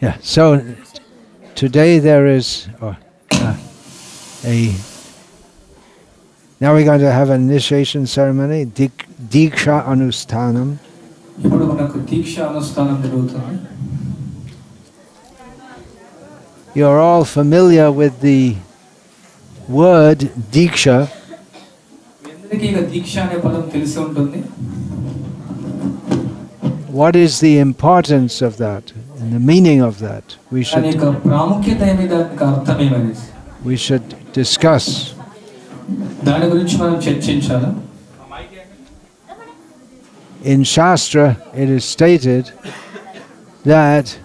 Yeah. So today there is now we're going to have an initiation ceremony, Diksha Anusthanam. You're all familiar with the word Diksha. What is the importance of that and the meaning of that? We should discuss. In Shastra, it is stated that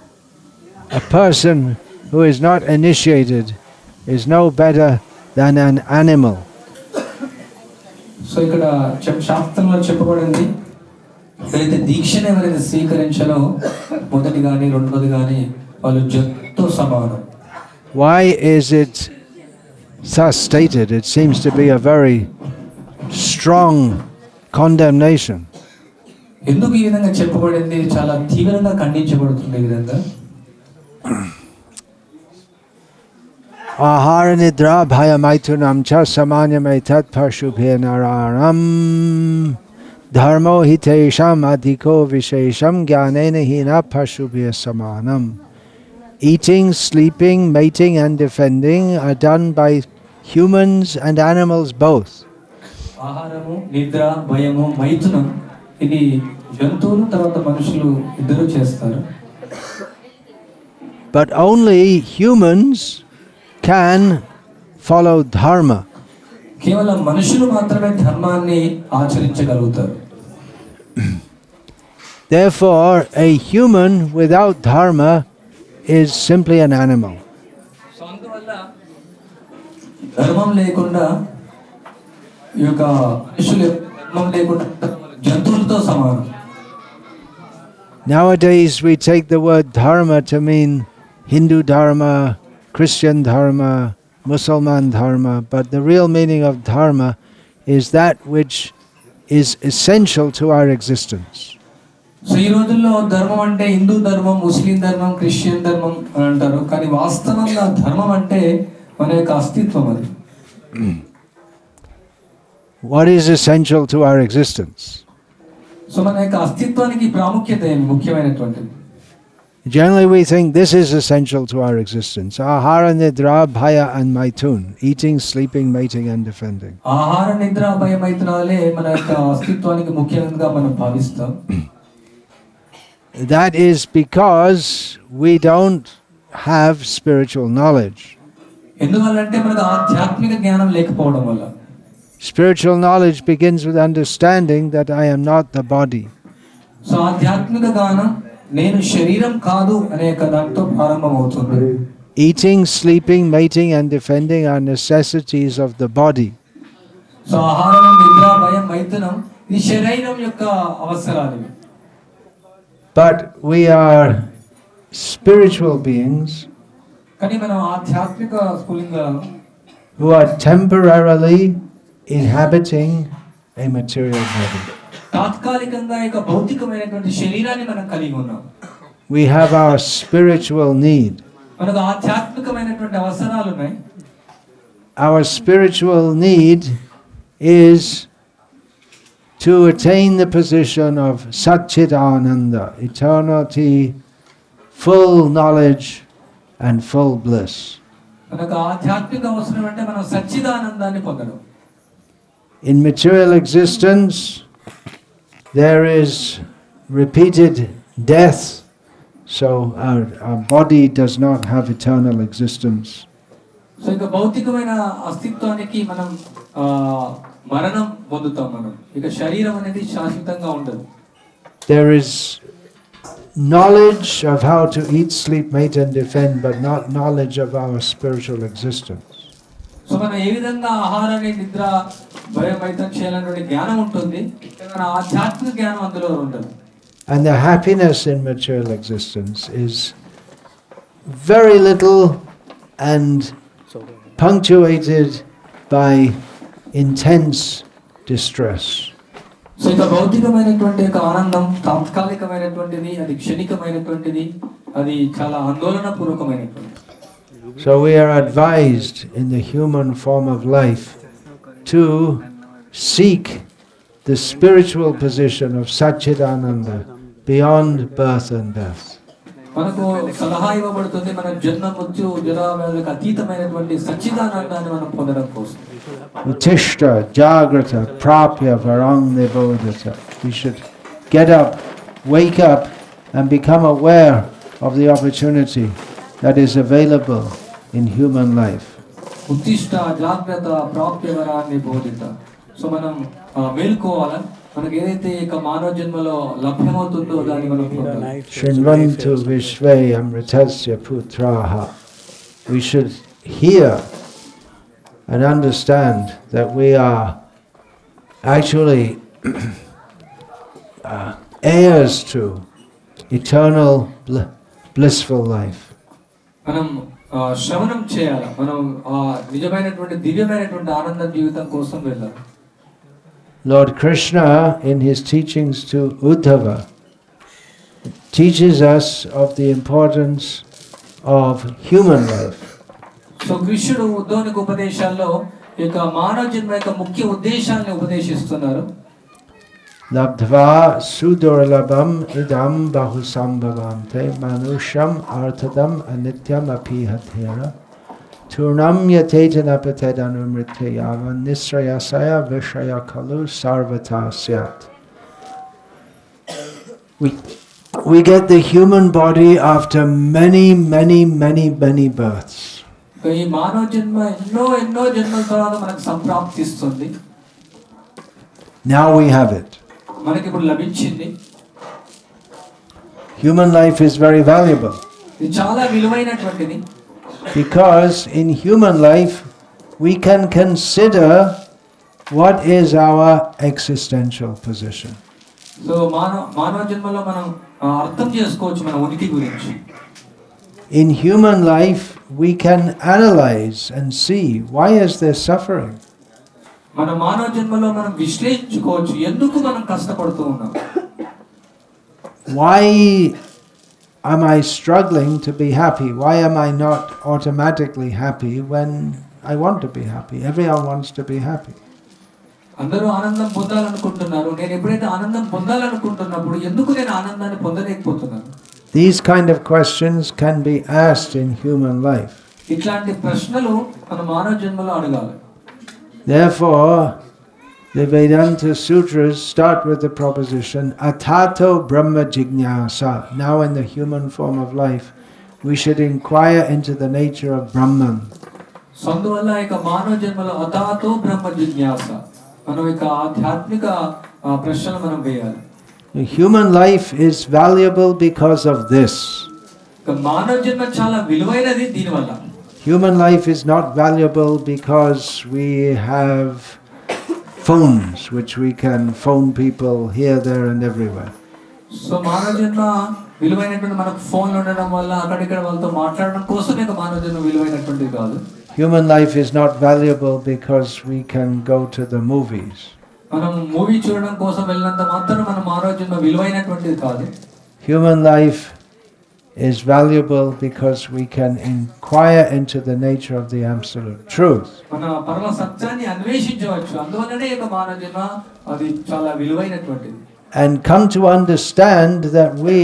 a person who is not initiated is no better than an animal. So ikkada shastranlo cheppabadindi edaithe deekshanu evaraithe sweekarinchalo modati gaani rendodi gaani vallu jantu samanam. Why is it thus stated? It seems to be a very strong condemnation. Enduku ee vidhanga cheppabadindi chaala teevranga khandinchabadutundi ee vidhanga. Ahara nidra bhaya maitunam cha samanyamaitat parshubhe nararam dharmo hitesham adhiko vishesham jnanena hina parshubhe samanam. Eating, sleeping, mating and defending are done by humans and animals both. Aharamu, nidra, bhayamu, maitunam idi jantuvulu tarvata manusulu iddaru chestaru. But only humans can follow dharma. కేవలం మనుషులు మాత్రమే ధర్మాన్ని ఆచరించగలుగుతారు. Therefore, a human without dharma is simply an animal. So అందువల్ల ధర్మం లేకుండా ఈ యొక్క మనుషులు ధర్మం లేకుండా జంతువులతో సమానం. Nowadays we take the word dharma to mean Hindu dharma, Christian dharma, Muslim dharma, but the real meaning of dharma is that which is essential to our existence. So ఈ రోజుల్లో ధర్మం అంటే హిందూ ధర్మం, ముస్లిం ధర్మం, క్రిస్టియన్ ధర్మం అంటారు, కానీ వాస్తవంగా ధర్మం అంటే మన యొక్క అస్తిత్వం అది. What is essential to our existence? So మన యొక్క అస్తిత్వానికి ప్రాముఖ్యత ఏమి ముఖ్యమైనటువంటిది? Generally we think this is essential to our existence. Ahara, nidra, bhaya and maitun. Eating, sleeping, mating and defending. ఆహార నిద్ర భయ మైథునాలే మన యొక్క అస్తిత్వానికి ముఖ్యంగా మనం భావిస్తాం. That is because we don't have spiritual knowledge. ఎందువల్లంటే మనకు ఆధ్యాత్మిక జ్ఞానం లేకపోవడం వల్ల. Spiritual knowledge begins with understanding that I am not the body. So ఆధ్యాత్మిక జ్ఞానం నేను శరీరం కాదు అనే దాంతో ప్రారంభమవుతుంది. Eating, sleeping, mating and defending are necessities of the body. So ఆహారం, నిద్ర, భయం, మైథునం ఈ శరీరం యొక్క అవసరాలు. But we are spiritual beings కానీ మనం ఆధ్యాత్మిక స్ఫులింగా who are temporarily inhabiting a material body. తాత్కాలికంగా ఒక భౌతికమైనటువంటి శరీరాన్ని మనం కలిగి ఉన్నాం. We have our spiritual need. మనకు ఆధ్యాత్మికమైనటువంటి అవసరాలు ఉన్నాయి. Our spiritual need is to attain the position of Satchidananda, eternity, full knowledge and full bliss. మనకు ఆధ్యాత్మిక అవసరం అంటే మనం సచ్చిదానందాన్ని పొందడం. In material existence there is repeated death, so our body does not have eternal existence. So ఇక భౌతికమైన అస్తిత్వానికి మనం మరణం పొందుతాం. మనం ఇక శరీరం అనేది శాశ్వతంగా ఉండదు. There is knowledge of how to eat, sleep, mate and defend, but not knowledge of our spiritual existence. So మనం ఏ విధంగా ఆహారాన్ని, నిద్ర, భయం, మైథునం చేయాలనే జ్ఞానం ఉంటుంది, మన ఆధ్యాత్మిక జ్ఞానం అందులో ఉండదు. And the happiness in material existence is very little and punctuated by intense distress. So ఇక భౌతికమైనటువంటి ఒక ఆనందం తాత్కాలికమైనటువంటిది, అది క్షణికమైనటువంటిది, అది చాలా ఆందోళనపూర్వకమైనటువంటిది. So we are advised in the human form of life to seek the spiritual position of Satchidananda beyond birth and death. మనకు సలహా ఇవ్వబడుతుంది మన జన్మ మృత్యు జరా వ్యాధులకు అతీతమైనటువంటి సచ్చిదానందాన్ని మనం పొందడం కోసం. Utishta jagrata prapya varang nibodhata. We should get up, wake up and become aware of the opportunity that is available in human life. ఉత్తిష్ట జాగ్రత్త ప్రాప్య వరాన్ని బోధిత. సో మనం మేల్కోవాలా, మనకి ఏదైతే ఇక మానవ జన్మలో లభ్యమవుతుందో దాన్ని మనం పొందాలి. Shrinvantu vishve amritasya putraha. We should hear and understand that we are actually heirs to eternal blissful life. మనం శ్రవణం చేయాలి, మనం నిజమైనటువంటి దివ్యమైనటువంటి ఆనంద జీవితం కోసం వెళ్ళాలి. Lord Krishna, in his teachings to Uddhava, teaches us of the importance of human life. So కృష్ణుడు ఉద్ధవునికి ఉపదేశాల్లో ఇక మానవ జన్మ యొక్క ముఖ్య ఉద్దేశాన్ని ఉపదేశిస్తున్నారు. Labdva sudurlabham idam bahusambhavante manusham arthadam anityam apihathera turnam yatetana patedanumrityava nisrayasaya vishaya kalu sarvata syat. We get the human body after many births. ఈ మానవ జన్మ ఎన్నో జన్మల తర్వాత మనకు సంప్రాప్తిస్తుంది. Now we have it. మనకి ఇప్పుడు లభించింది. Human life is very valuable. ఇది చాలా విలువైనటువంటిది. Because in human life we can consider what is our existential position. So మానవ జన్మలో మనం అర్థం చేసుకోవచ్చు మన ఉనికి గురించి. In human life we can analyze and see why is there suffering. మన మానవ జన్మలో మనం విశ్లేషించుకోవచ్చు ఎందుకు మనం కష్టపడుతూ ఉన్నాం. Why am I struggling to be happy? Why am I not automatically happy when I want to be happy? Everyone wants to be happy. అందరూ ఆనందం పొందాలనుకుంటున్నారు. నేను ఎప్పుడైతే ఆనందం పొందాలనుకుంటున్నప్పుడు ఎందుకు నేను ఆనందాన్ని పొందలేకపోతున్నాను? These kind of questions can be asked in human life. ఇట్లాంటి ప్రశ్నలు మన మానవ జన్మలో అడగాలి. Therefore, the Vedanta Sutras start with the proposition Atato Brahma Jignasa. Now in the human form of life, we should inquire into the nature of Brahman. సందువల్ల ఇక మానవ జన్మలో అతాతో బ్రహ్మ జిజ్ఞాస, మనం ఇక ఆధ్యాత్మిక ప్రశ్నలు మనం వేయాలి. The human life is valuable because of this. ఇక మానవ జన్మ చాలా విలువైనది దీనివల్ల. Human life is not valuable because we have phones which we can phone people here, there and everywhere. So మానవ జన్మ విలువైనటువంటి మనకు ఫోన్లు ఉండడం వల్ల అక్కడిక్కడ వాళ్ళతో మాట్లాడడం కోసం ఇక మానవ జన్మ విలువైనటువంటిది కాదు. Human life is not valuable because we can go to the movies. మనం మూవీ చూడడం కోసం వెళ్ళినంత మాత్రం మన మానవ జన్మ విలువైనటువంటిది కాదు. Human life is valuable because we can inquire into the nature of the absolute truth. మన పరమ సత్యాన్ని అన్వేషించవచ్చు. అందువల్లనే ఇక మానవ జన్మ అది చాలా విలువైనటువంటిది. And come to understand that we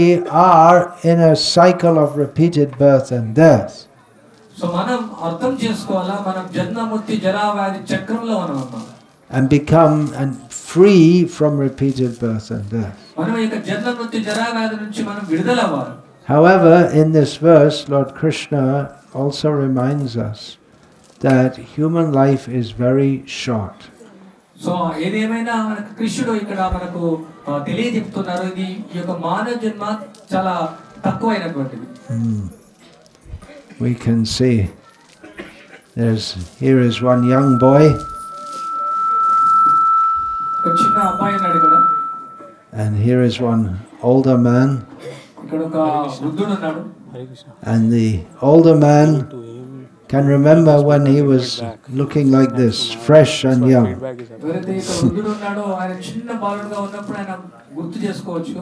are in a cycle of repeated birth and death. So మనం అర్థం చేసుకోవాలా, మనం జన్మ మృత్యు జరా వ్యాధి చక్రంలో ఉన్నాం. And become free from repeated birth and death. మనం ఇక జన్మ మృత్యు జరా వ్యాధి నుంచి మనం విడుదల అవ్వాలి. However, in this verse, Lord Krishna also reminds us that human life is very short. So ఏదేమైనా మనకు కృష్ణుడు ఇక్కడ మనకు తెలియజెప్తున్నారు, ఇది ఈ యొక్క మానవ జన్మ చాలా తక్కువైనటువంటిది. We can see here is one young boy. ఒక చిన్న అబ్బాయి ఉన్నాడు ఇక్కడ. And here is one older man. ఇక్కడ ఒక వృద్ధుడు ఉన్నాడు. And the older man can remember when he was looking like this, fresh and young. ఎవరైతే ఇక్కడ వృద్ధుడు ఉన్నాడో ఆయన చిన్న బాలుడుగా ఉన్నప్పుడు ఆయన గుర్తు చేసుకోవచ్చు.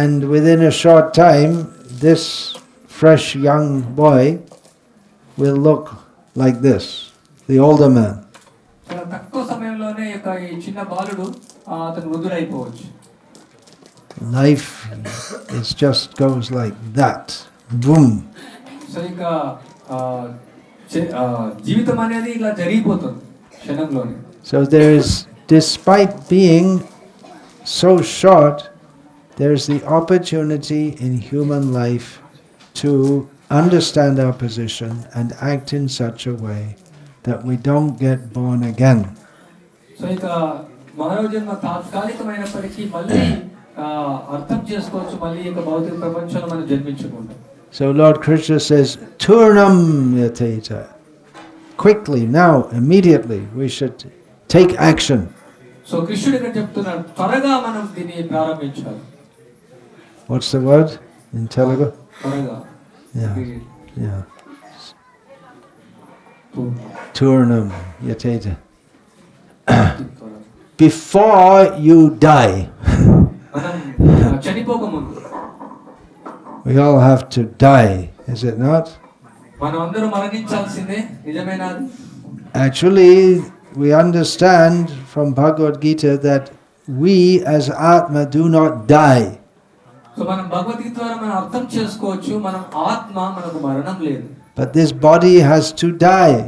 And within a short time, this fresh young boy will look like this, the older man. చాలా తక్కువ సమయంలోనే ఈ చిన్న బాలుడు అతను వృద్ధుడైపోవచ్చు. Life is just goes like that, boom. So ఇక జీవితం అనేది ఇలా జరిగిపోతుంది క్షణంలోనే. So there is, despite being so short, there is the opportunity in human life to understand our position and act in such a way that we don't get born again. So ఇక మానవ జన్మ తాత్కాలికమైనప్పటికీ మళ్ళీ అర్థం చేసుకోవచ్చు, మళ్ళీ ఇక భౌతిక ప్రపంచంలో మనం జన్మించకుండా. So Lord Krishna says, Turnam yateta. Quickly, now, immediately, we should take action. So కృష్ణుడు ఇక్కడ చెప్తున్నాడు, త్వరగా మనం దీన్ని ప్రారంభించాలి. What's the word in Telugu? త్వరగా. Yeah. Turnam yateta. Before you die. మనం చనిపోకముందు. We all have to die, is it not? మనం అందరూ మరణించాల్సిందే, నిజమేనా? Actually, we understand from Bhagavad Gita that we as Atma do not die. So మనం భగవద్గీత ద్వారా మనం అర్థం చేసుకోవచ్చు, మనం ఆత్మ, మనకు మరణం లేదు. But this body has to die.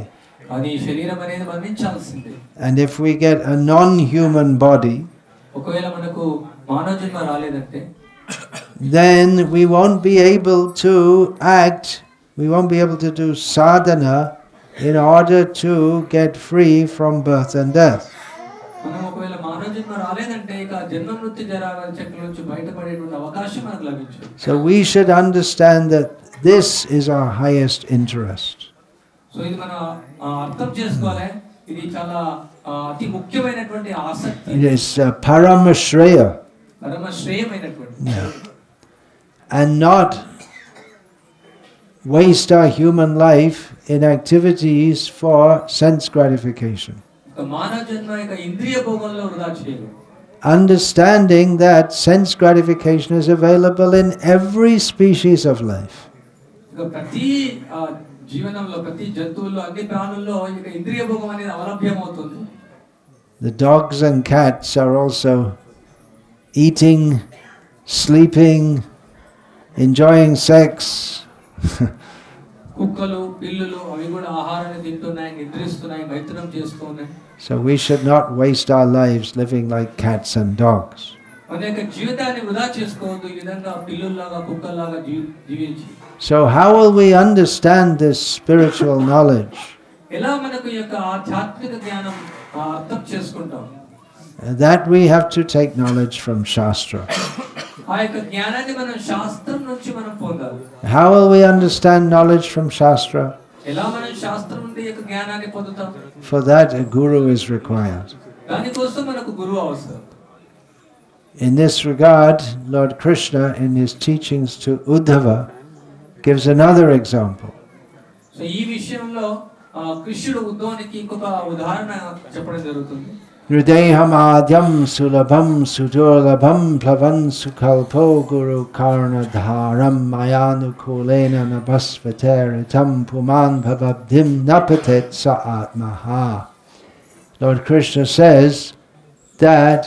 కానీ శరీరం అనేది మరణించాల్సిందే. And if we get a non-human body, ఒకవేళ మనకు మానవ జన్మ రాలేదంటే, then we won't be able to act, we won't be able to do sadhana in order to get free from birth and death. మనం ఒకవేళ మానవ జన్మ రాలేదంటే ఇక జన్మ మృత్యు జరాల చక్రం నుంచి బయటపడేటువంటి అవకాశం మనకు లభించదు. So we should understand that this is our highest interest. So ఇది మనం అర్థం చేసుకోవాలి, ఇది చాలా అతి ముఖ్యమైనటువంటి ఆసక్తి. It is paramashreya. పరమ శ్రేయమైనటువంటి. Yeah. And not waste our human life in activities for sense gratification. మానవ జన్మ ఇక ఇంద్రియ భోగంలో వృధా చేయరు. Understanding that sense gratification is available in every species of life. ఇక ప్రతి జీవనంలో, ప్రతి జంతువుల్లో, అన్ని ప్రాణుల్లో ఇక ఇంద్రియ భోగం అనేది అవలభ్యమవుతుంది. The dogs and cats are also eating, sleeping, enjoying sex. కుక్కలు, పిల్లులు అవి కూడా ఆహారాన్ని తింటున్నాయి, నిద్రిస్తున్నాయి, మైథునం చేస్తున్నాయి. So we should not waste our lives living like cats and dogs. మన యొక్క జీవితాన్ని వృధా చేసుకోవద్దు ఈ విధంగా పిల్లుల్లాగా, కుక్కల్లాగా జీవించి. So how will we understand this spiritual knowledge? ఎలా మనకు ఈ యొక్క ఆధ్యాత్మిక జ్ఞానం అర్థం చేసుకుంటాం? That we have to take knowledge from Shastra. ఆ యొక్క జ్ఞానాన్ని మనం శాస్త్రం నుంచి మనం పొందాలి. How will we understand knowledge from Shastra? ఎలా మనం శాస్త్రం నుండి ఈ యొక్క జ్ఞానాన్ని పొందుతాం? For that a guru is required. దానికోసం మనకు గురువు అవసరం. In this regard, Lord Krishna in his teachings to Uddhava gives another example. So ఈ విషయంలో కృష్ణుడు ఉద్ధవునికి ఇంకొక ఉదాహరణ చెప్పడం జరుగుతుంది. Hridayam adyam sulabham sudurlabham plavan sukalpo guru karna dharam mayanukulena nabhasvateritam puman bhavabdim napatet sa atmaha. Lord Krishna says that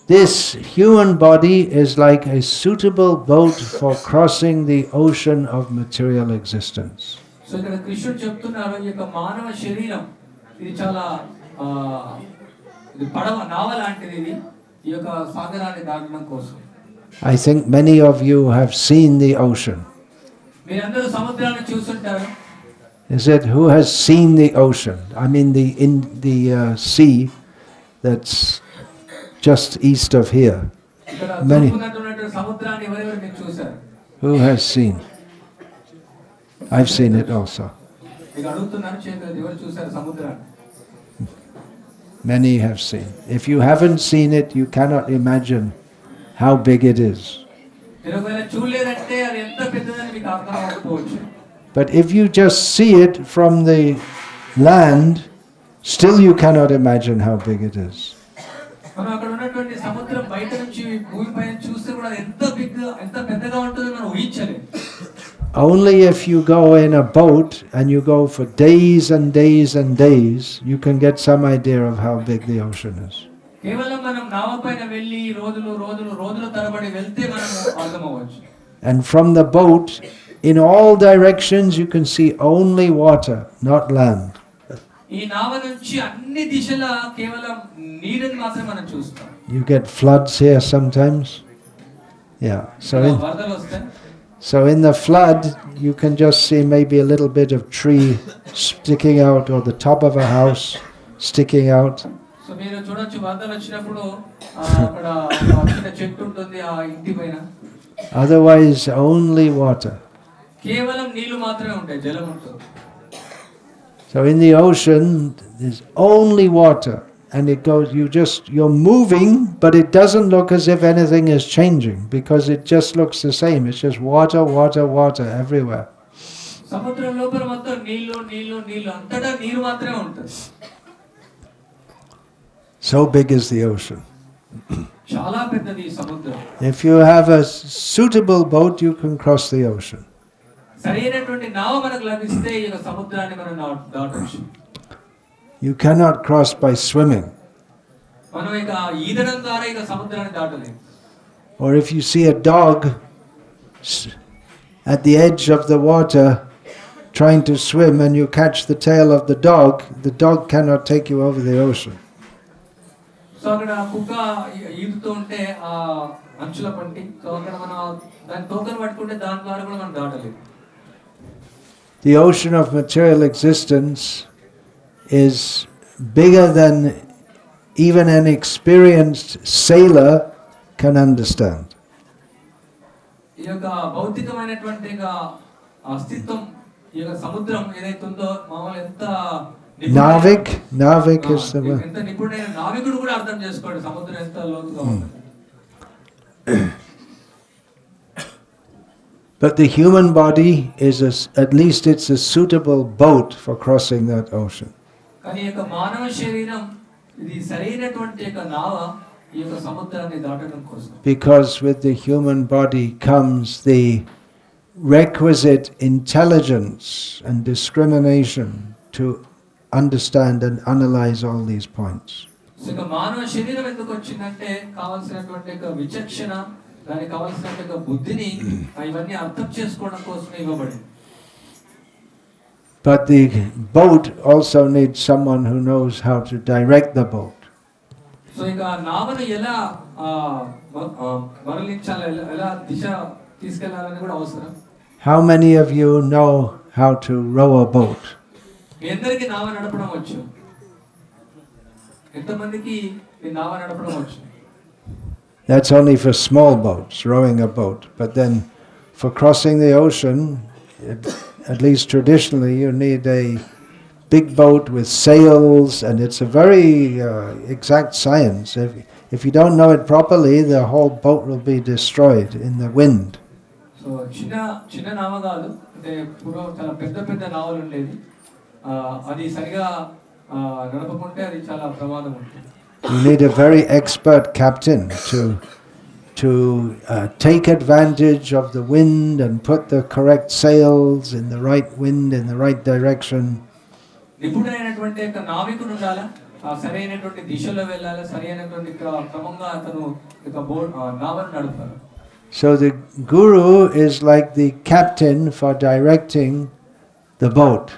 this human body is like a suitable boat for crossing the ocean of material existence. So ఇక్కడ కృష్ణుడు చెప్తున్నారు, ఈ యొక్క మానవ శరీరం ఇది చాలా ఇది పడవ, నావ లాంటిది, ఇది ఈ యొక్క సాగరాన్ని దాటడం కోసం. I think many of you have seen the ocean. మీరందరూ సముద్రాన్ని చూస్తుంటారు. Is it who has seen the ocean? I mean the sea that's just east of here. ఇక్కడ Many. చూస్తున్నటువంటి సముద్రాన్ని ఎవరెవరు మీరు చూశారు? Who has seen? I've seen it also. మీకు అడుగుతున్నాను, చేతులు ఎవరు చూశారు సముద్రాన్ని? Many have seen. If you haven't seen it, you cannot imagine how big it is. మీరు ఒకవేళ చూడలేదంటే అది ఎంత పెద్దదని మీకు అర్థం అవ్వకపోవచ్చు. But if you just see it from the land, still you cannot imagine how big it is. మనం అక్కడ ఉన్నటువంటి సముద్రం బయట నుంచి భూమి పైన చూస్తే కూడా ఎంత పెద్దగా ఉంటుందో మనం ఊహించలేం. Only if you go in a boat and you go for days and days and days, you can get some idea of how big the ocean is. కేవలం మనం నావ పైన వెళ్ళి రోజులు తరబడి వెళ్తే మనం అర్థమవచ్చు. And from the boat, in all directions you can see only water, not land. ఈ నావ నుంచి అన్ని దిశల కేవలం నీరుని మాత్రమే మనం చూస్తాం. You get floods here sometimes. Yeah. So in the flood, you can just see maybe a little bit of tree sticking out, or the top of a house sticking out. So మీరు చూడొచ్చు వరదలు వచ్చినప్పుడు అక్కడ చిన్న చెట్టు ఉంటుంది ఆ ఇంటి పైన. Otherwise, only water. కేవలం నీళ్లు మాత్రమే ఉంటాయి, జలం ఉంటుంది. So in the ocean, there's only water, and it goes. You're moving, but it doesn't look as if anything is changing, because it just looks the same. It's just water, water, water everywhere. సముద్రం లోపల మొత్తం నీళ్లు అంతటా నీరు మాత్రమే ఉంటుంది. So big is the ocean. చాలా పెద్దది సముద్రం. If you have a suitable boat, you can cross the ocean. సరైనటువంటి నావ మనకు లభిస్తే ఈ సముద్రాన్ని మనం దాటొచ్చు. You cannot cross by swimming. మనం ఇక ఈదడం ద్వారా ఇక సముద్రాన్ని దాటలేం. Or if you see a dog at the edge of the water trying to swim and you catch the tail of the dog cannot take you over the ocean. So అక్కడ కుక్క ఈదుతూ ఉంటే ఆ అంచుల పంటి, సో అక్కడ మనం దాని తోకను పట్టుకుంటే దాని ద్వారా కూడా మనం దాటలేం. The ocean of material existence is bigger than even an experienced sailor can understand. ఈ యొక్క భౌతికమైనటువంటి అస్తిత్వం, ఈ యొక్క సముద్రం ఏదైతే ఉందో మామూలు ఎంత Navik is the word. ఎంత నిపుణుడైన నావికుడు కూడా అర్థం చేసుకోడు సముద్రం ఎంత లోతుగా ఉంది. But the human body is at least it's a suitable boat for crossing that ocean. కానీ ఈ యొక్క మానవ శరీరం ఇది సరైనటువంటి యొక్క నావ ఈ యొక్క సముద్రాన్ని దాటడం కోసం. Because with the human body comes the requisite intelligence and discrimination to understand and analyze all these points. So ఇక మానవ శరీరం ఎందుకు వచ్చిందంటే కావాల్సినటువంటి ఒక విచక్షణ, దానికి కావాల్సినటువంటి ఒక బుద్ధిని ఇవన్నీ అర్థం చేసుకోవడం కోసం ఇవ్వబడింది. But the boat also needs someone who knows how to direct the boat. So ఇక నావను ఎలా మరలించాలి, ఎలా దిశ తీసుకెళ్లాలని కూడా అవసరం. How many of you know how to row a boat? మీ అందరికీ నావ నడపడం వచ్చు? ఎంతమందికి ఈ నావ నడపడం వచ్చు? That's only for small boats, rowing a boat. But then for crossing the ocean, at least traditionally, you need a big boat with sails, and it's a very exact science. If you don't know it properly, the whole boat will be destroyed in the wind. So చిన్న నావ కాదు, అంటే పూర్వం చాలా పెద్ద నావలు ఉండేది. అది సరిగా నడపకుంటే అది చాలా ప్రమాదం ఉంటుంది. You need a very expert captain to take advantage of the wind and put the correct sails in the right wind, in the right direction. నిపుణుడైనటువంటి ఒక నావికుడు ఉండాలి, సరైనటువంటి దిశలో వెళ్ళాలి, సరైనటువంటి క్రమంగా అతను ఒక నావను నడపాలి. So the guru is like the captain for directing the boat.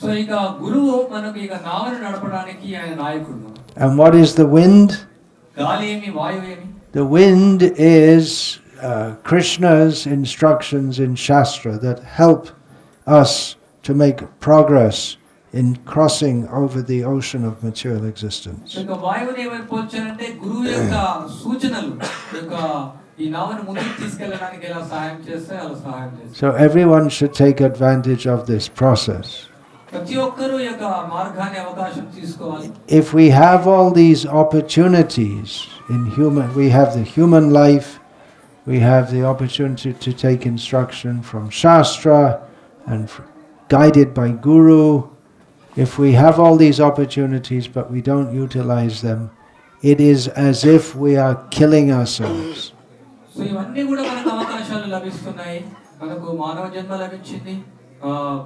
So ఇక గురువు మనకు ఇక నావను నడపడానికి ఆయన నాయకుడు. And what is the wind? గాలి ఏమి, వాయువు ఏమి? The wind is Krishna's instructions in Shastra that help us to make progress in crossing over the ocean of material existence. ఇక వాయువుని ఏమని పోల్చారంటే గురువు యొక్క సూచనలు ఇక ఈ నావను ముందుకు తీసుకెళ్ళడానికి ఎలా సహాయం చేస్తే అలా సహాయం చేస్తారు. So everyone should take advantage of this process. ప్రతి ఒక్కరూ ఈ యొక్క మార్గాన్ని అవకాశం తీసుకోవాలి. If we have all these opportunities in we have the human life, we have the opportunity to take instruction from Shastra, and guided by Guru. If we have all these opportunities but we don't utilize them, it is as if we are killing ourselves. So ఇవన్నీ కూడా మనకు అవకాశాలు లభిస్తున్నాయి. మనకు మానవ జన్మ లభించింది,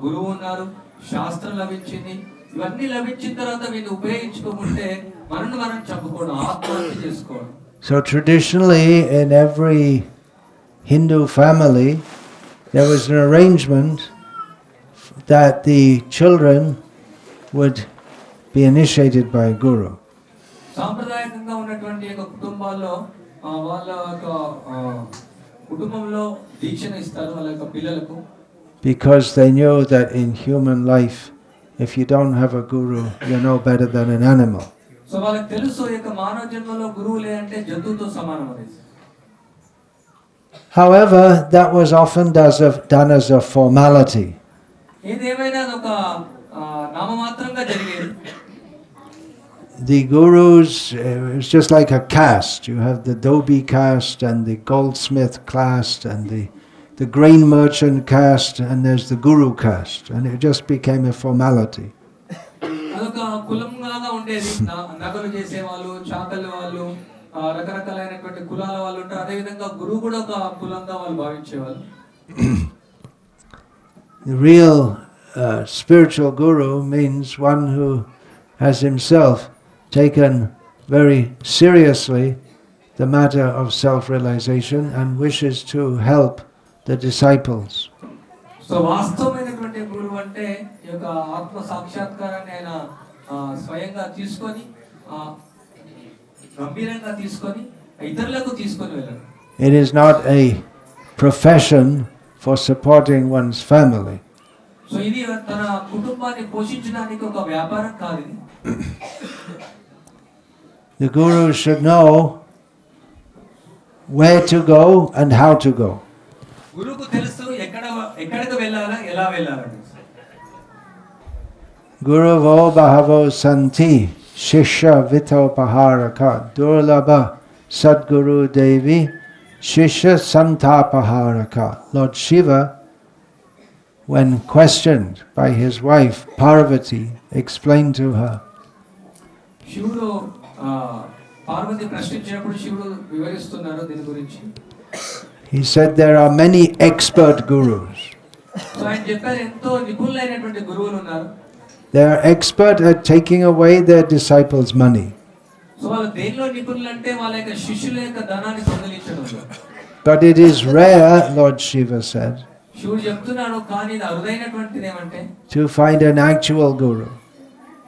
గురువు ఉన్నారు, శాస్త్రం లభించింది. ఇవన్నీ లభించిన తర్వాత వీటిని ఉపయోగించుకోకుంటే మనం చంపుకోవడం, ఆత్మహత్య చేసుకోవడం. So traditionally in every Hindu family there was an arrangement that the children would be initiated by a guru. సాంప్రదాయకంగా ఉన్నటువంటి ఒక కుటుంబాల్లో వాళ్ళ కుటుంబంలో దీక్షను ఇస్తారు వాళ్ళ పిల్లలకు. Because they knew that in human life, if you don't have a guru, you're no better than an animal. So వాళ్ళకి తెలుసు ఇక మానవ జన్మలో గురువు లేదంటే జంతువుతో సమానం అనేసి. However, that was often done as a formality. ఏదేమైనా ఒక నామమాత్రంగా జరిగేది. The gurus, it was just like a caste. You have the dhobi caste and the goldsmith caste and the grain merchant caste, and there's the guru caste, and it just became a formality. అదొక కులంగా ఉండేది. నగలు చేసే వాళ్ళు, చాకలి వాళ్ళు, రకరకాలైనటువంటి కులాల వాళ్ళు ఉంటారు. అదే విధంగా గురువు కూడా ఒక కులంగా వాళ్ళు భావించేవాళ్ళు. The real spiritual guru means one who has himself taken very seriously the matter of self-realization and wishes to help the disciples. So వాస్తవమైనటువంటి గురువు అంటే ఈ యొక్క ఆత్మ సాక్షాత్కారాన్ని ఆయన స్వయంగా తీసుకొని గంభీరంగా తీసుకొని ఇతరులకు తీసుకొని వెళ్ళాడు. It is not a profession for supporting one's family. So ఇది తన కుటుంబాన్ని పోషించడానికి ఒక వ్యాపారం కాదు ఇది. The guru should know where to go and how to go. గురువుకు తెలుసు ఎక్కడికి వెళ్ళాలా, ఎలా వెళ్ళాలని. Guruvo bahavo santi shishya vito paharaka durlabha sadguru devi shishya santapaharaka. Lord Shiva, when questioned by his wife Parvati, explained to her. శివుడు పార్వతి ప్రశ్నించినప్పుడు శివుడు వివరిస్తున్నారు దీని గురించి. He said there are many expert gurus. So ఆయన చెప్పారు ఎంతో నిపుణులైనటువంటి గురువులు ఉన్నారు. They are expert at taking away their disciples' money. So వాళ్ళు దేనిలో నిపుణులు అంటే వాళ్ళ యొక్క శిష్యుల యొక్క ధనాన్ని దొంగిలించడంలో. But it is rare, Lord Shiva said, శివుడు చెప్తున్నాడు కానీ ఇది అరుదైనటువంటిది ఏమంటే to find an actual guru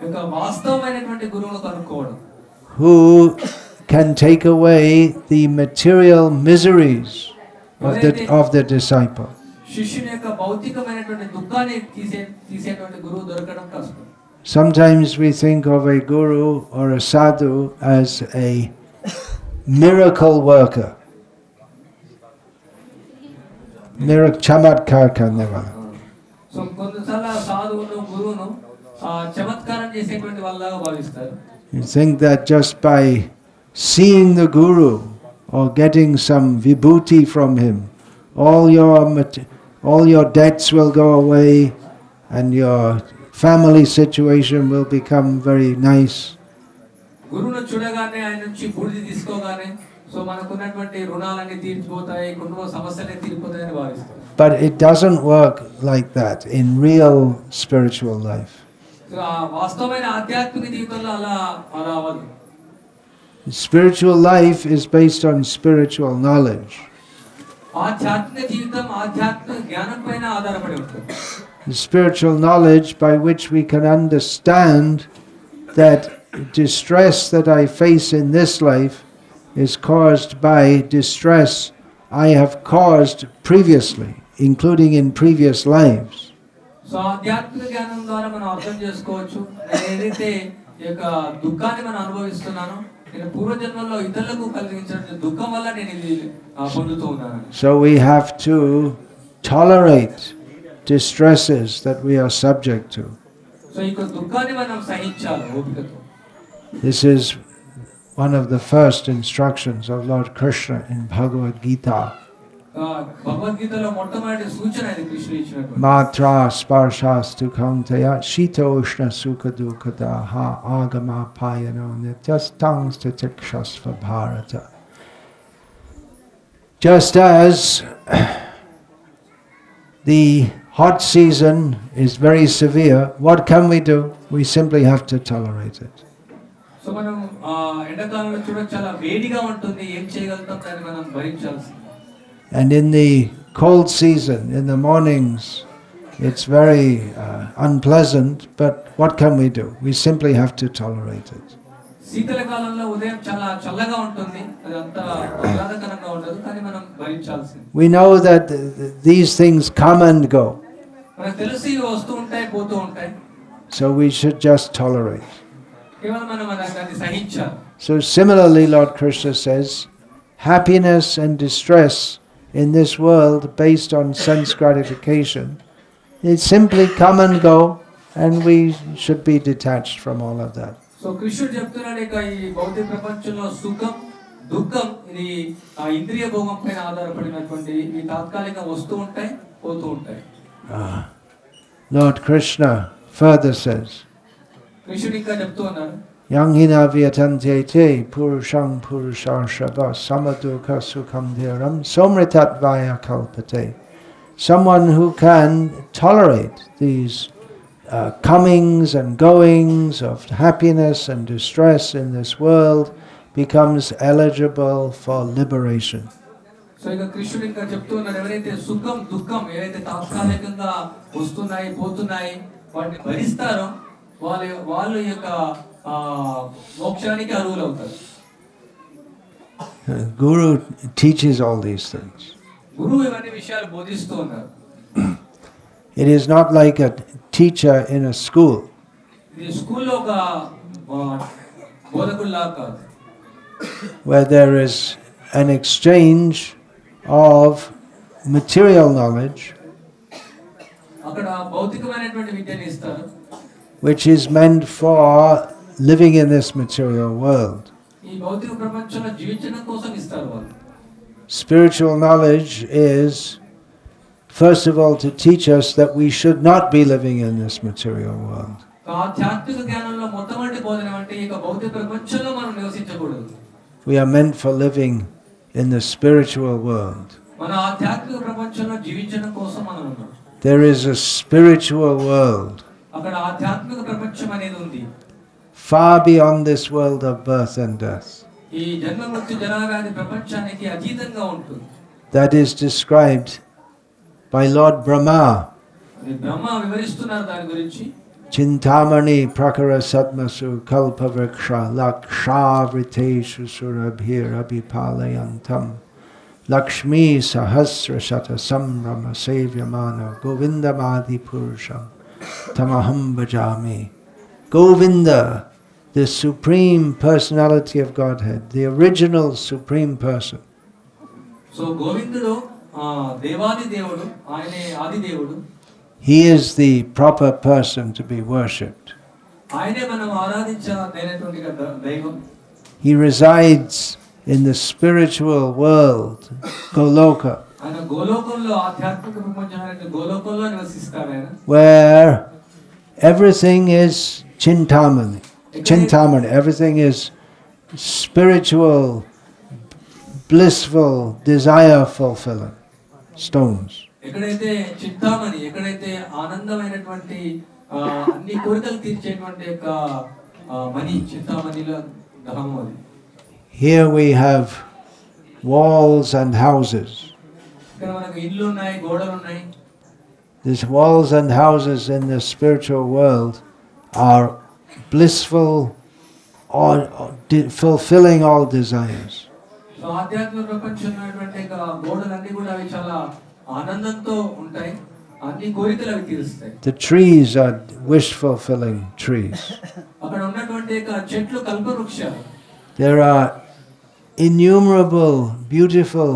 ఒక వాస్తవమైనటువంటి గురువును కనుక్కోవడం. who can take away the material miseries of the disciple. శిష్యుని యొక్క భౌతికమైనటువంటి దుఃఖాన్ని తీసేటువంటి గురువు దొరకడం కష్టం. Sometimes we think of a guru or a sadhu as a miracle worker. Chamatkar karne wala. So కొన్నిసార్లు సాధువును గురువును చమత్కారం చేసేటువంటి వాళ్ళగా భావిస్తారు. You think that just by seeing the guru or getting some vibhuti from him, all your debts will go away and your family situation will become very nice. గురువును చూడగానే ఆయన నుంచి బూడిద తీసుకోగానే సో మనకున్నటువంటి రుణాలన్నీ తీర్చిపోతాయి, కుటుంబ సమస్యలన్నీ తీరిపోతాయని భావిస్తారు. But it doesn't work like that in real spiritual life. వాస్తవమైన ఆధ్యాత్మిక జీవితంలో అలా అవ్వదు. Spiritual life is based on spiritual knowledge. ఆధ్యాత్మిక జీవితం ఆధ్యాత్మిక జ్ఞానం పైన ఆధారపడి ఉంటుంది. The spiritual knowledge by which we can understand that distress that I face in this life is caused by distress I have caused previously, including in previous lives. So ఆధ్యాత్మిక జ్ఞానం ద్వారా మనం అర్థం చేసుకోవచ్చు నేను ఏదైతే ఈ యొక్క దుఃఖాన్ని మనం అనుభవిస్తున్నానో నేను పూర్వజన్మలో ఇతరులకు కలిగించిన దుఃఖం వల్ల నేను ఇది పొందుతూ ఉన్నాను. So we have to tolerate distresses that we are subject to. So ఈ దుఃఖాన్ని మనం సహించాలి ఓపికతో. This is one of the first instructions of Lord Krishna in Bhagavad Gita. భగవద్గీతలో మొట్టమొదటి సూచన ఇది కృష్ణుడు ఇచ్చినటువంటి. Matra sparshastu kaunteya shitoshna sukha dukkadaha agama payano nityastang statikshasva bharata. Just as the hot season is very severe, what can we do? We simply have to tolerate it. So మనం ఎండాకాలంలో చూడొచ్చు చాలా వేడిగా ఉంటుంది, ఏం చేయగలుగుతాం, దాన్ని మనం భరించాల్సింది. And in the cold season, in the mornings, it's very unpleasant, but what can we do? We simply have to tolerate it. శీతలకాలంలో ఉదయం చాలా చల్లగా ఉంటుంది, అది అంత ఆహ్లాదకరంగా ఉండదు, కానీ మనం భరించాల్సింది. We know that these things come and go. మనకు తెలుసు ఇవి వస్తూ ఉంటాయి, పోతూ ఉంటాయి. So we should just tolerate. కేవలం మనం దాన్ని సహించాలి. So similarly, Lord Krishna says, happiness and distress in this world based on sense gratification, it simply come and go, and we should be detached from all of that. So కృష్ణుడు చెప్తున్నాడు, ఇక ఈ భౌతిక ప్రపంచంలో సుఖం దుఃఖం ఇది ఆ ఇంద్రియ భోగం పైన ఆధారపడినటువంటి ఈ తాత్కాలికంగా వస్తూ ఉంటాయి, పోతూ ఉంటాయి. Lord Krishna further says, కృష్ణుడు ఇంకా చెప్తూ ఉన్నాడు, Yang hina vyatante te purushang purushashava samadukha sukham dhiram somritat vaya kalpate. Someone who can tolerate these comings and goings of happiness and distress in this world becomes eligible for liberation. So ఇక కృష్ణుడు ఇంకా చెప్తూ ఉన్నాడు, ఎవరైతే సుఖం దుఃఖం ఏదైతే తాత్కాలికంగా వస్తున్నాయి పోతున్నాయి వాటిని భరిస్తారో వాళ్ళ యొక్క మోక్షానికి అర్హులు అవుతారు. Guru teaches all these things. గురువు ఇవన్నీ విషయాలు బోధిస్తూ ఉన్నారు. It is not like a teacher in a school. ఇది స్కూల్లో ఒక బోధకుల్లా కాదు, where there is an exchange of material knowledge, అక్కడ భౌతికమైనటువంటి విద్యను ఇస్తారు, which is meant for living in this material world. ఈ భౌతిక ప్రపంచంలో జీవించడం కోసం ఇస్తారు వాళ్ళు. Spiritual knowledge is, first of all, to teach us that we should not be living in this material world. ఆధ్యాత్మిక జ్ఞానంలో మొట్టమొదటి బోధన అంటే ఇక భౌతిక ప్రపంచంలో మనం నివసించకూడదు. We are meant for living in the spiritual world. మన ఆధ్యాత్మిక ప్రపంచంలో జీవించడం కోసం మనం ఉన్నాం. There is a spiritual world అక్కడ ఆధ్యాత్మిక ప్రపంచం అనేది ఉంది, far beyond this world of birth and death, ఈ జన్మ మృత్యు జరావ్యాధి ప్రపంచానికి అతీతంగా ఉంటుంది. that is described by Lord Brahma. బ్రహ్మ వివరిస్తున్నారు దాని గురించి. Chintamani prakara satmasu kalpavriksha lakshavriteshu surabhir abhipalayantam Lakshmi sahasra shata samrama sevyamana govindamadi purusham tamaham bhajami. Govinda, the supreme personality of Godhead, the original supreme person. So గోవిందుడు దేవాది దేవుడు, ఆయనే ఆది దేవుడు. He is the proper person to be worshipped. ఆయనే మనం ఆరాధించేటువంటి దైవం. He resides in the spiritual world, Goloka, ఆయన గోలోకంలో ఆధ్యాత్మిక ప్రపంచమైన గోలోకంలో నివసిస్తాడు ఆయన. where everything is Chintamani. Chintamani, everything is spiritual, blissful, desire fulfilling stones. ఎక్కడైతే చింతామణి, ఎక్కడైతే ఆనందమైనటువంటి అన్ని కోరికలు తీర్చేటువంటి యొక్క మణి, చింతామణిలో ధర్మం అది. Here we have walls and houses. ఇక్కడ మనకు ఇల్లు ఉన్నాయి, గోడలు ఉన్నాయి. These walls and houses in the spiritual world are blissful, or fulfilling all desires. So ఆధ్యాత్మిక ప్రపంచంలో ఉన్నటువంటి గోడలన్నీ కూడా అవి చాలా ఆనందంతో ఉంటాయి, అన్ని కోరికలు అవి తీరుస్తాయి. The trees are wish-fulfilling trees. అక్కడ ఉన్నటువంటి చెట్లు కల్పవృక్షాలు. There are innumerable beautiful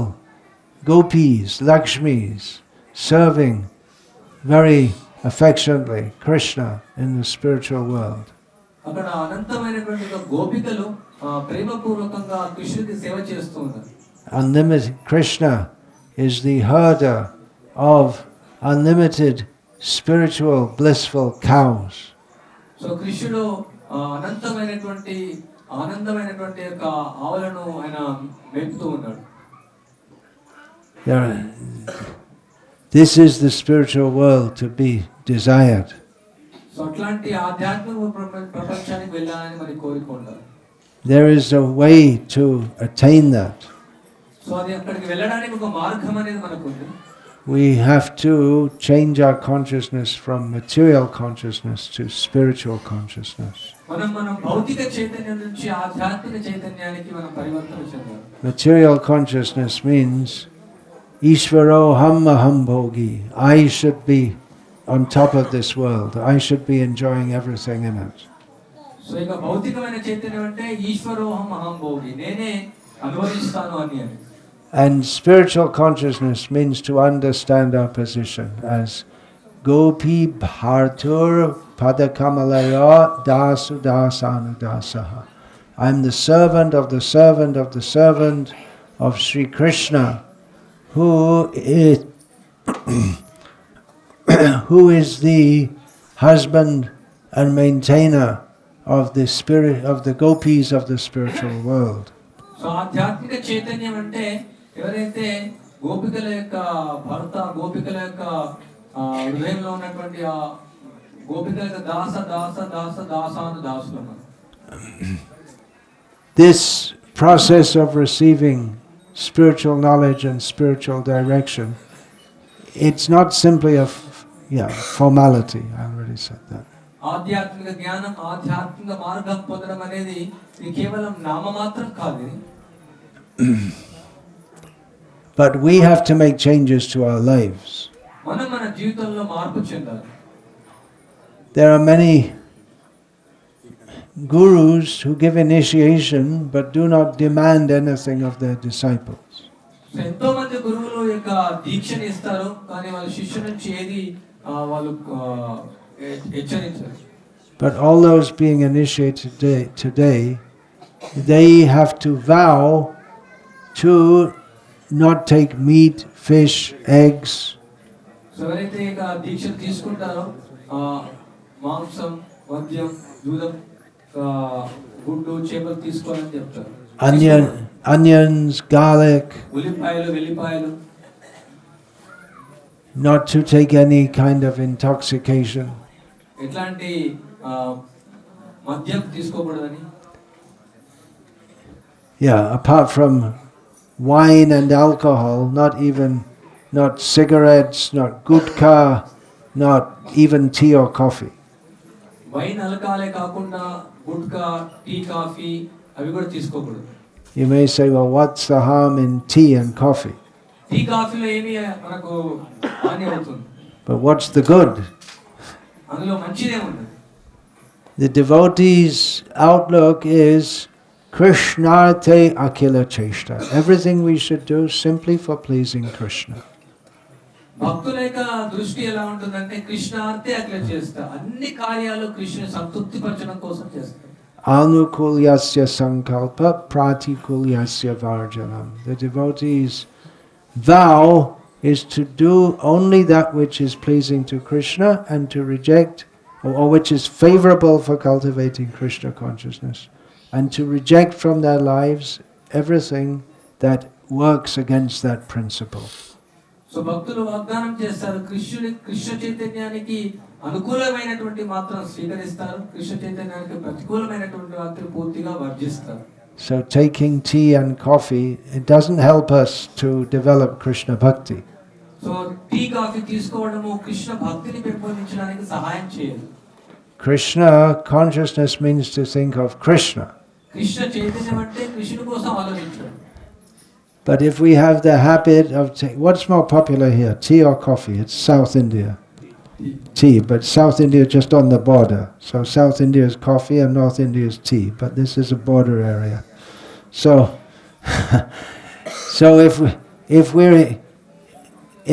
gopis, Lakshmis, serving very affectionately Krishna in the spiritual world. అక్కడ అనంతమైనటువంటి గోపికలు ప్రేమపూర్వకంగా కృష్ణుడికి సేవ చేస్తూ ఉన్నారు. Unlimited Krishna is the herder of unlimited spiritual blissful cows. So కృష్ణుడు అనంతమైనటువంటి ఆనందమైనటువంటి యొక్క ఆవులను ఆయన మేపుతూ ఉన్నాడు. This is the spiritual world to be desired. So అట్లాంటి ఆధ్యాత్మిక ప్రపంచానికి వెళ్ళాలని మరి కోరిక ఉండాలి. There is a way to attain that. So అది అక్కడికి వెళ్ళడానికి ఒక మార్గం అనేది మనకు ఉంది. We have to change our consciousness from material consciousness to spiritual consciousness. మనం భౌతిక చైతన్యం నుంచి ఆధ్యాత్మిక చైతన్యానికి మనం పరివర్తన చెందాలి. Material consciousness means Ishvaro ham aham bhogi. I should be on top of this world. I should be enjoying everything in it. So ఇక భౌతికమైన చైతన్యం అంటే ఈశ్వరోహం అహం భోగి, నేనే అనుభవిస్తాను అని. And spiritual consciousness means to understand our position as Gopi Bhartur Padakamalaya Dasu Dasanu Dasaha. I am the servant of the servant of the servant of Sri Krishna, who is the husband and maintainer of the spirit of the gopis of the spiritual world. So ఆధ్యాత్మిక చైతన్యం అంటే ఎవరైతే గోపికల యొక్క భర్త, గోపికల యొక్క హృదయంలో ఉన్నటువంటి ఆ గోపికల యొక్క దాస దాస దాస దాసాను దాసులు. This process of receiving spiritual knowledge and spiritual direction, it's not simply a formality. I already said that. ఆధ్యాత్మిక జ్ఞానం, ఆధ్యాత్మిక మార్గం పొందడం అనేది ఇది కేవలం నామమాత్రం కాదు. But we have to make changes to our lives. మనం మన జీవితంలో మార్పు చెందాలి. There are many gurus who give initiation but do not demand anything of their disciples. ఎంతో మంది గురువులు యొక్క దీక్షను ఇస్తారు, కానీ వాళ్ళ శిష్యుల నుంచి ఏది వాళ్ళు హెచ్చరించారు. But all those being initiated today, they have to vow to not take meat, fish, eggs. So ఎవరైతే ఇక దీక్షను తీసుకుంటారో మాంసం, మద్యం, దూదం, గుడ్డు, చేపలు తీసుకోవాలని చెప్తారు. Onions, garlic. ఉల్లిపాయలు, వెల్లిపాయలు. Not to take any kind of intoxication. ఎట్లాంటి మద్యం తీసుకోకూడదని. Yeah, apart from wine and alcohol, not cigarettes, not gutka, not even tea or coffee. Wine, ఆల్కహాలే కాకుండా గుట్కా, టీ, కాఫీ అవి కూడా తీసుకోకూడదు. You may say, well, what's the harm in tea and coffee? Tea, కాఫీలో ఏమి మనకు హాని అవుతుంది? But what's the good? అందులో మంచిదే ఉంది. The devotee's outlook is Krishnarte Akila Cheshta. Everything we should do simply for pleasing Krishna. భక్తుల యొక్క దృష్టి ఎలా ఉంటుందంటే కృష్ణార్థే అఖిల చేస్తా, అన్ని కార్యాలు కృష్ణుని సంతృప్తిపరచడం కోసం చేస్తారు. Anukulyasya sankalpa pratikulyasya varjanam. The devotee's vow is to do only that which is pleasing to Krishna and to reject, or which is favorable for cultivating Krishna consciousness, and to reject from their lives everything that works against that principle. So భక్తులు వాగ్దానం చేస్తారు, కృష్ణ చైతన్యానికి అనుకూలమైనటువంటి మాత్రం స్వీకరిస్తారు, కృష్ణ చైతన్యానికి ప్రతికూలమైనటువంటి వాటిని పూర్తిగా వర్జిస్తారు. So taking tea and coffee, it doesn't help us to develop Krishna bhakti. So tea, coffee తీసుకోవడము కృష్ణ భక్తిని పెంపొందించడానికి సహాయం చేయదు. Krishna consciousness means to think of Krishna. Krishna చైతన్యం అంటే కృష్ణుని కోసం ఆలోచించడం. But if we have the habit of what's more popular here, tea or coffee? It's South India. Tea, but South India just on the border. So South India is coffee and North India is tea, but this is a border area. So, so if we're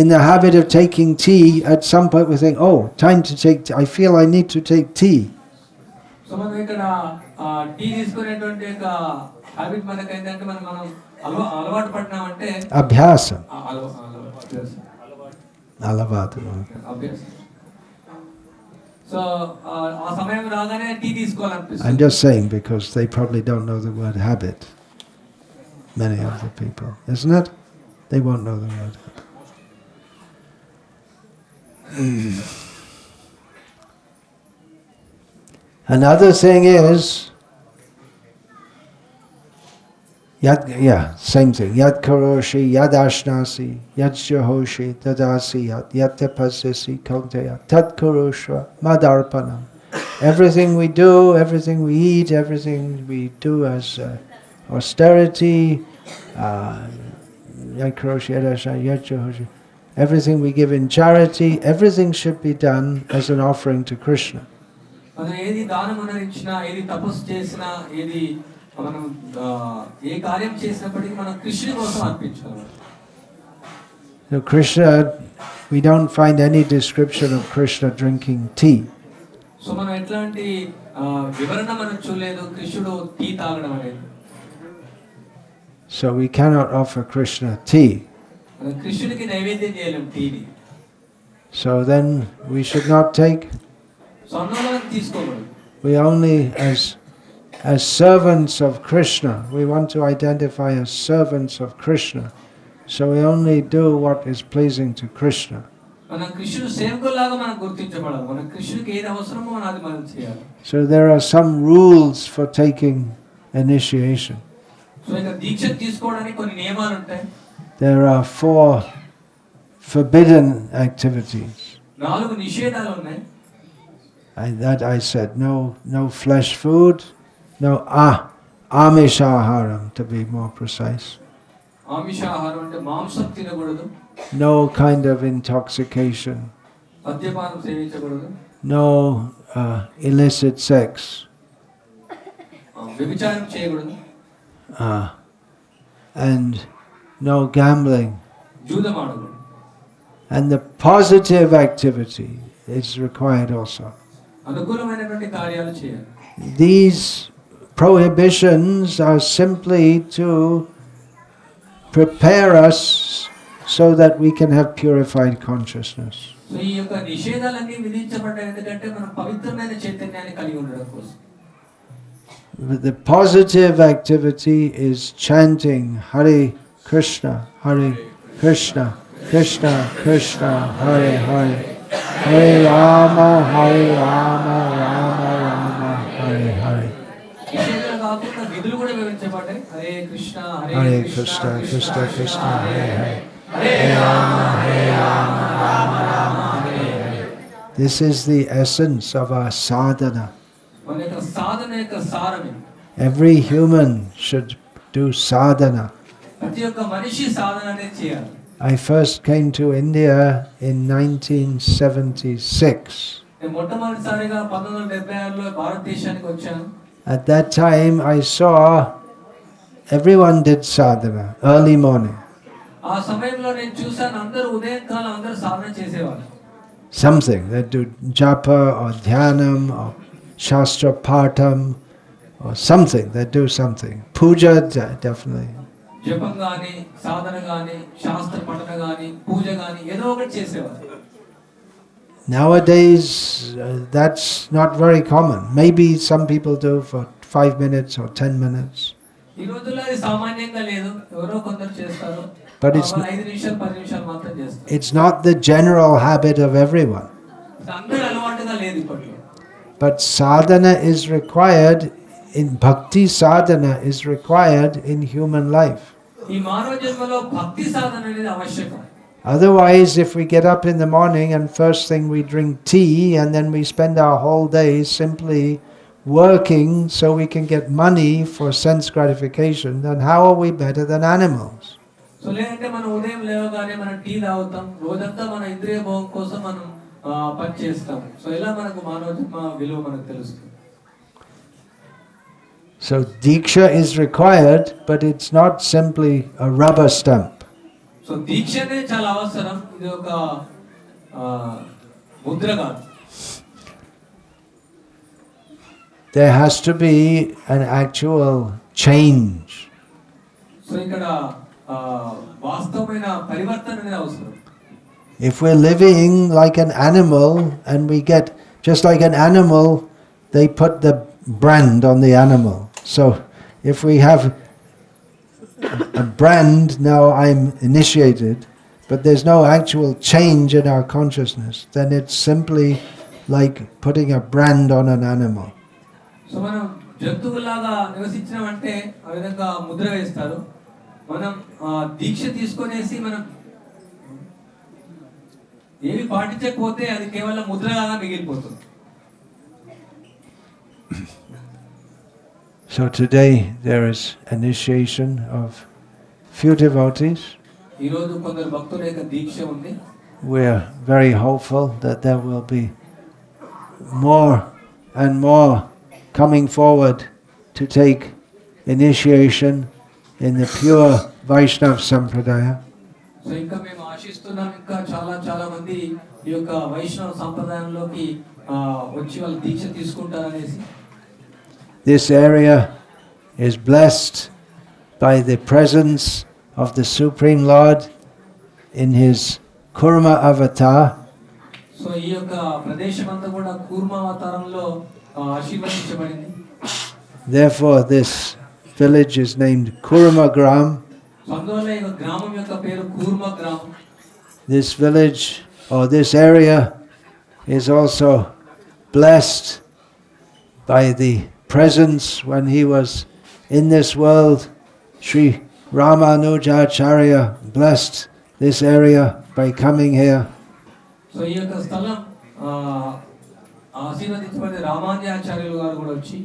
in the habit of taking tea, at some point we think, oh, time to take tea. I feel I need to take tea. So మనం ఇక్కడ tea తీసుకునేటువంటి ఒక habit మనకు ఏంటంటే మనం అలవాటు పడినామంటే Abhyasam. అభ్యాసం. Alavatu. అభ్యాసం. సో ఆ సమయం రాగానే టీ I'm తీసుకోవాలనిపిస్తుంది. just saying because they probably don't know the word habit. Many of the people, isn't it? They won't know the word habit. Another thing is, same thing. Yad karoshi, yad ashnasi, yad jahoshi, tadasi, yad tapasyasi, kaunteya, tat karoshva, madarpanam. Everything we do, everything we eat, everything we do as austerity, yad karoshi, yad ashnasi, yad jahoshi, everything we give in charity, everything should be done as an offering to Krishna. మనం ఏది దానమున ఇచ్చినా, ఏది తపస్సు చేసినా, ఏది మనం ఏ కార్యం చేసినప్పటికీ మనం కృష్ణుని కోసం అర్పించాలి. So Krishna, we don't find any description of Krishna drinking tea. So మనం ఎట్లాంటి వివరణ మనం చూడలేదు కృష్ణుడు టీ తాగడం అనేది. So we cannot offer Krishna tea. మనం కృష్ణుడికి నైవేద్యం చేయలేం టీని. So then we should not take. So అన్నం తీసుకోకూడదు. We only as servants of Krishna, we want to identify as servants of Krishna. So we only do what is pleasing to Krishna. మనం కృష్ణుడు సేవకులాగా మనం గుర్తించబడాలి. మనం కృష్ణుడికి ఏది అవసరమో అది మనం చేయాలి. So there are some rules for taking initiation. So ఇక దీక్ష తీసుకోవడానికి కొన్ని నియమాలు ఉంటాయి. There are 4 forbidden activities. 4 నిషేధాలు ఉన్నాయి. That I said, no flesh food, no amishaharam to be more precise. ఆమిషాహారం అంటే మాంసం తినకూడదు. No kind of intoxication. మద్యపానం సేవించకూడదు. No illicit sex. వ్యభిచారం చేయకూడదు. And no gambling. జూదం ఆడకూడదు. And the positive activity is required also. అనుకూలమైనటువంటి కార్యాలు చేయాలి. These prohibitions are simply to prepare us so that we can have purified consciousness. So ఈ యొక్క నిషేధాలన్నీ విధించబడ్డాయి ఎందుకంటే మనం పవిత్రమైన చైతన్యాన్ని కలిగి ఉండడం కోసం. The positive activity is chanting Hare Krishna, Hare Krishna, Krishna Krishna, Hare Hare, Hare Rama, Hare Rama, Rama Rama, Hare Hare. నిషేధాలు కాకుండా విధులు కూడా వివరించబడ్డాయి. Hare Krishna Hare Krishna, Krishna Krishna, Hare Hare, Hare Rama, Hare Rama, Rama Rama, Hare Hare. This is the essence of our sadhana. మన యొక్క సాధన యొక్క సారమే. Every human should do sadhana. ప్రతి ఒక్క మనిషి సాధన అనేది చేయాలి. I first came to India in 1976. నేను మొట్టమొదటిసారిగా 1976లో భారతదేశానికి వచ్చాను. At that time I saw everyone did sadhana early morning. ఆ సమయంలో నేను చూశాను అందరూ ఉదయకాలం అందరూ సాధన చేసేవారు. Something they do japa or dhyanam or shastra patham or something, they do something. Puja definitely. జపం గాని సాధన గాని శాస్త్ర పఠన గాని పూజ గాని ఏదో ఒకటి చేసేవారు. Nowadays that's not very common. Maybe some people do for 5 minutes or 10 minutes. ఈ రోజుల్లో అది సామాన్యంగా లేదు. ఎవరో కొందరు చేస్తారు. But it's 5 నిమిషాలు 10 నిమిషాలు మాత్రం చేస్తారు. It's not the general habit of everyone. అందరూ అలవాటుగా లేదు ఇప్పట్లో. But sadhana is required in bhakti, sadhana is required in human life. ఈ మానవ జన్మలో భక్తి సాధన అనేది ఆవశ్యకం. Otherwise, if we get up in the morning and first thing we drink tea and then we spend our whole day simply working so we can get money for sense gratification, then how are we better than animals? So లేదంటే మనం ఉదయం లేవగానే మనం tea తాగుతాం. రోజంతా మన ఇంద్రియ భోగం కోసం మనం పని చేస్తాం. సో ఇలా మనకు మానవ జన్మ విలువ మనకు తెలుస్తుంది. So diksha is required, but it's not simply a rubber stamp. So దీక్షనే చాలా అవసరం. ఇది ఒక ముద్ర కాదు. There has to be an actual change. So ఇక్కడ వాస్తవమైన పరివర్తన అనేది అవసరం. If we're living like an animal and we get, just like an animal, they put the brand on the animal. So if we have a brand, now I'm initiated, but there's no actual change in our consciousness, then it's simply like putting a brand on an animal. So మనం జంతువులాగా నివసించినామంటే ఆ విధంగా ముద్ర వేస్తారు. మనం దీక్ష తీసుకొనేసి మనం ఏమి పాటించకపోతే అది కేవలం ముద్రలాగా మిగిలిపోతుంది. So today there is initiation of few devotees. ఈరోజు కొందరు భక్తుల యొక్క దీక్ష ఉంది. We're very hopeful that there will be more and more coming forward to take initiation in the pure Vaishnava Sampradaya. So ఇంకా మేము ఆశిస్తున్నాం ఇంకా చాలా మంది ఈ యొక్క వైష్ణవ సంప్రదాయంలోకి వచ్చి వాళ్ళు దీక్ష తీసుకుంటారనేసి. This area is blessed by the presence of the Supreme Lord in his Kurma avatar. So ఈ యొక్క ప్రదేశం అంతా కూడా కూర్మ అవతారంలో ఆశీర్వదించబడింది. Therefore this village is named Kurmagrama. So అందువల్ల ఈ గ్రామం యొక్క పేరు కూర్మగ్రామం. This village or this area is also blessed by the presence when he was in this world. Sri Ramanujacharya blessed this area by coming here. So ఈ యొక్క స్థలం ఆశీర్వదించబడిన రామానుజాచార్యులు గారు కూడా వచ్చి,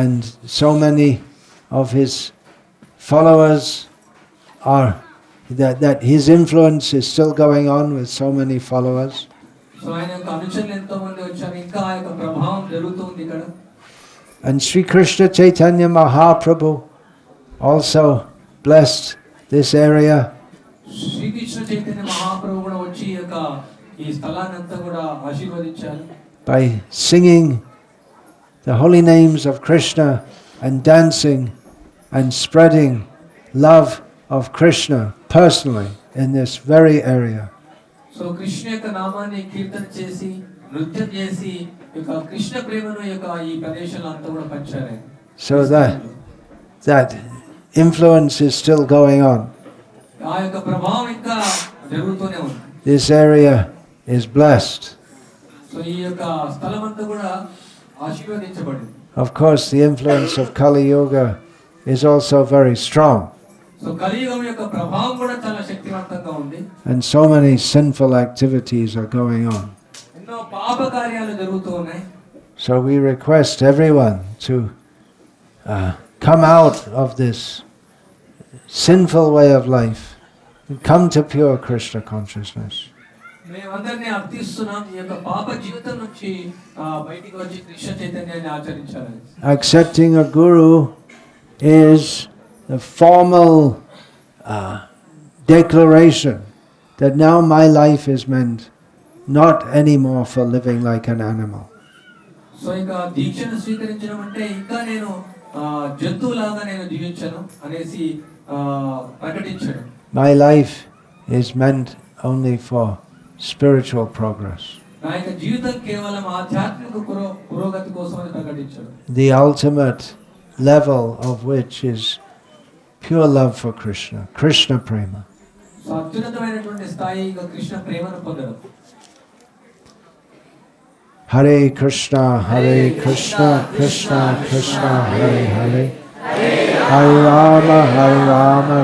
and so many of his followers are that his influence is still going on with so many followers. So ఆయన యొక్క అనుచరులు ఎంతో మంది వచ్చారు, ఇంకా ఆ యొక్క ప్రభావం జరుగుతుంది ఇక్కడ. And Sri Krishna Chaitanya Mahaprabhu also blessed this area. Srikrishna Chaitanya Mahaprabhu కూడా వచ్చి ఈ స్థలాన్ని అంతా కూడా ఆశీర్వదించారు. By singing the holy names of Krishna and dancing and spreading love of Krishna personally in this very area. So Krishna యొక్క నామాన్ని కీర్తన చేసి నృత్యం చేసి కృష్ణ ప్రేమను ఈ ప్రదేశంలో అంతా కూడా పంచారు. So that influence is still going on. ఆ యొక్క ప్రభావం ఇంకా జరుగుతూనే ఉంది. This area is blessed. So ఈ యొక్క స్థలం అంతా కూడా ఆశీర్వదించబడింది. Of course the influence of Kali Yuga is also very strong. So కలియుగం యొక్క ప్రభావం కూడా చాలా శక్తివంతంగా ఉంది. And so many sinful activities are going on. ఎన్నో పాప కార్యాలు జరుగుతూ ఉన్నాయి. So we request everyone to come out of this sinful way of life and come to pure Krishna consciousness. మేమందరినీ అర్థిస్తున్నాం, ఈ యొక్క పాప జీవితం నుంచి బయటికి వచ్చి కృష్ణ చైతన్యాన్ని ఆచరించాలి. Accepting a guru is the formal declaration that now my life is meant not anymore for living like an animal. So ఇక దీక్షను స్వీకరించడం అంటే ఇంకా నేను జంతువులాగా నేను జీవించను అనేసి ప్రకటించడం. My life is meant only for spiritual progress. నా యొక్క జీవితం కేవలం ఆధ్యాత్మిక పురోగతి కోసం అని ప్రకటించడం. The ultimate level of which is pure love for Krishna, Krishna prema. So అత్యున్నతమైనటువంటి స్థాయి కృష్ణ ప్రేమను పొందడం. Hare Krishna, Hare Krishna, Krishna Krishna, Hare Hare, Hare Rama, Rama